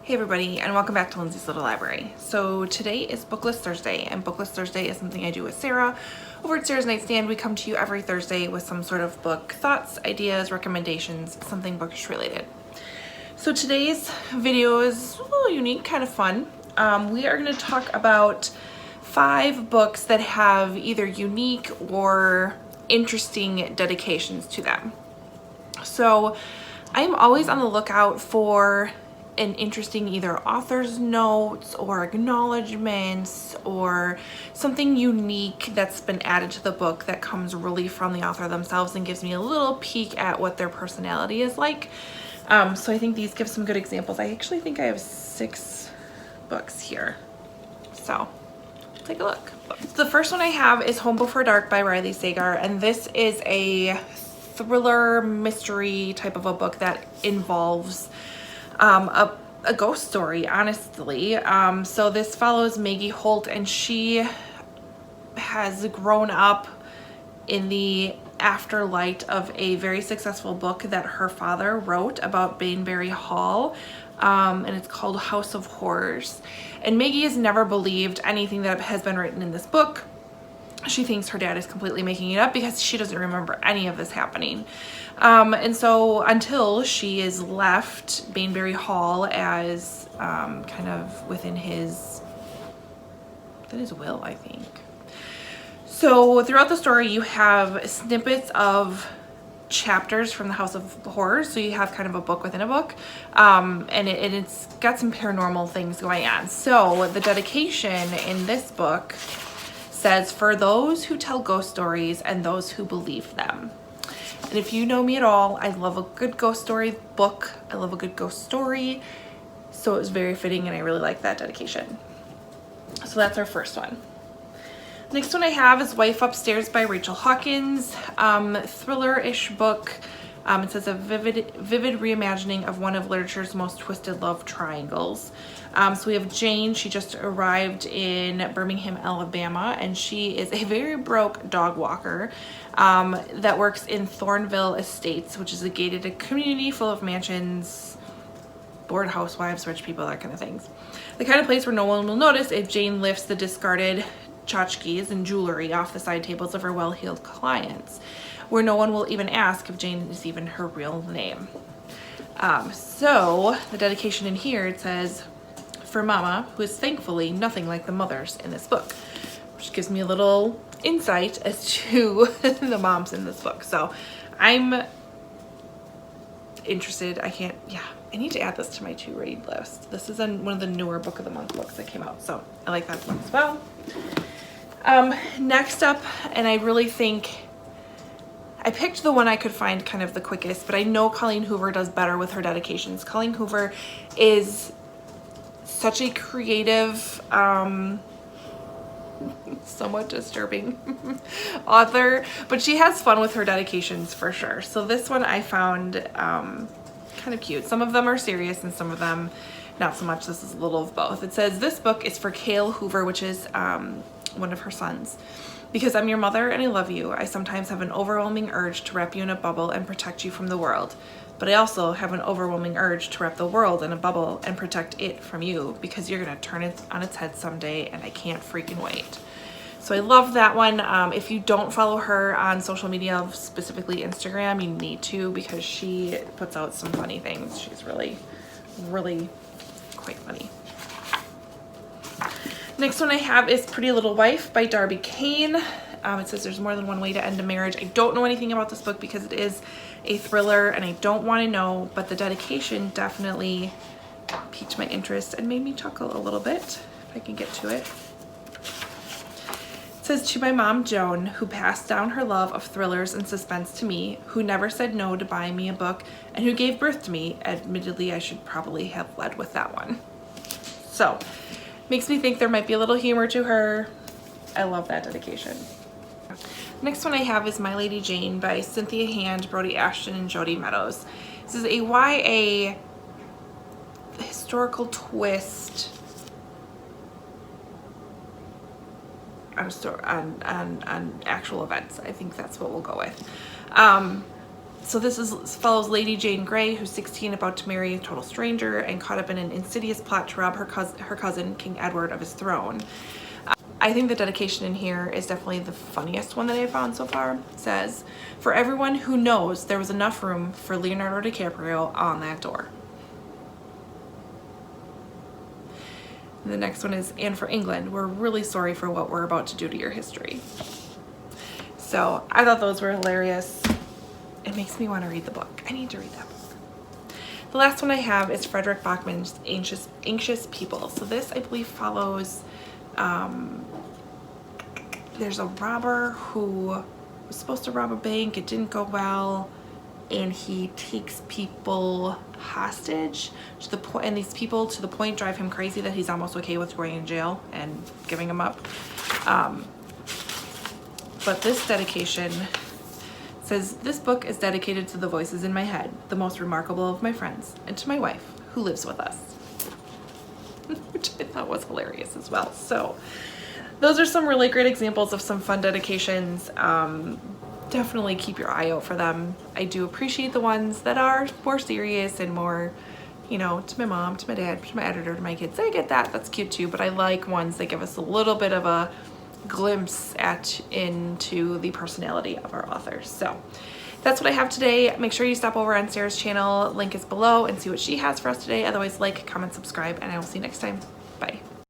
Hey everybody, and welcome back to Lindsey's Little Library. So today is BookList Thursday, and BookList Thursday is something I do with Sarah. Over at Sarah's Nightstand, we come to you every Thursday with some sort of book thoughts, ideas, recommendations, something bookish related. So today's video is a little unique, kind of fun. We are going to talk about 5 books that have either unique or interesting dedications to them. So I'm always on the lookout for an interesting either author's notes or acknowledgements or something unique that's been added to the book that comes really from the author themselves and gives me a little peek at what their personality is like. So I think these give some good examples. I actually think I have 6 books here. So take a look. The first one I have is Home Before Dark by Riley Sagar, and this is a thriller mystery type of a book that involves a ghost story, honestly. So this follows Maggie Holt, and she has grown up in the afterlight of a very successful book that her father wrote about Bainbury Hall, and it's called House of Horrors. And Maggie has never believed anything that has been written in this book. She thinks her dad is completely making it up because she doesn't remember any of this happening. And so until she is left Bainbury Hall as kind of within his will, I think. So throughout the story, you have snippets of chapters from the House of Horrors. So you have kind of a book within a book, and it's got some paranormal things going on. So the dedication in this book says, "For those who tell ghost stories and those who believe them." And if you know me at all, I love a good ghost story book. I love a good ghost story. So it was very fitting, and I really like that dedication. So that's our first one. Next one I have is Wife Upstairs by Rachel Hawkins. Thriller-ish book. It says a vivid reimagining of one of literature's most twisted love triangles. So we have Jane. She just arrived in Birmingham, Alabama, and she is a very broke dog walker that works in Thornville Estates, which is a gated community full of mansions, bored housewives, rich people, that kind of things. The kind of place where no one will notice if Jane lifts the discarded tchotchkes and jewelry off the side tables of her well-heeled clients, where no one will even ask if Jane is even her real name. So the dedication in here, it says, "For Mama, who is thankfully nothing like the mothers in this book," which gives me a little insight as to the moms in this book. So I'm interested. I need to add this to my to-read list. This is one of the newer Book of the Month books that came out, so I like that one as well. Next up, and I really think I picked the one I could find kind of the quickest, but I know Kale Hoover does better with her dedications. Kale Hoover is such a creative, somewhat disturbing author, but she has fun with her dedications for sure. So this one I found kind of cute. Some of them are serious and some of them not so much. This is a little of both. It says, "This book is for Kale Hoover," which is one of her sons. "Because I'm your mother and I love you, I sometimes have an overwhelming urge to wrap you in a bubble and protect you from the world. But I also have an overwhelming urge to wrap the world in a bubble and protect it from you, because you're going to turn it on its head someday and I can't freaking wait." So I love that one. If you don't follow her on social media, specifically Instagram, you need to, because she puts out some funny things. She's really, really quite funny. Next one I have is Pretty Little Wife by Darby Kane. It says there's more than one way to end a marriage. I don't know anything about this book because it is a thriller and I don't want to know, but the dedication definitely piqued my interest and made me chuckle a little bit, if I can get to it. It says, "To my mom, Joan, who passed down her love of thrillers and suspense to me, who never said no to buying me a book, and who gave birth to me." Admittedly, I should probably have led with that one. So makes me think there might be a little humor to her. I love that dedication. Next one I have is My Lady Jane by Cynthia Hand, Brody Ashton, and Jody Meadows. This is a YA historical twist on actual events. I think that's what we'll go with. So this follows Lady Jane Grey, who's 16, about to marry a total stranger and caught up in an insidious plot to rob her cousin, King Edward, of his throne. I think the dedication in here is definitely the funniest one that I've found so far. It says, "For everyone who knows there was enough room for Leonardo DiCaprio on that door." And the next one is, "And for England, we're really sorry for what we're about to do to your history." So I thought those were hilarious. It makes me want to read the book. I need to read that book. The last one I have is Frederick Bachman's Anxious People. So this, I believe, follows, there's a robber who was supposed to rob a bank. It didn't go well, and he takes people hostage to the point, and these people to the point drive him crazy that he's almost okay with going in jail and giving them up. But this dedication says, "This book is dedicated to the voices in my head, the most remarkable of my friends, and to my wife, who lives with us." Which I thought was hilarious as well. So those are some really great examples of some fun dedications. Definitely keep your eye out for them. I do appreciate the ones that are more serious and more, you know, to my mom, to my dad, to my editor, to my kids. I get that, that's cute too, but I like ones that give us a little bit of a glimpse into the personality of our authors. So that's what I have today. Make sure you stop over on Sarah's channel, link is below, and see what she has for us today. Otherwise, like, comment, subscribe, and I will see you next time. Bye.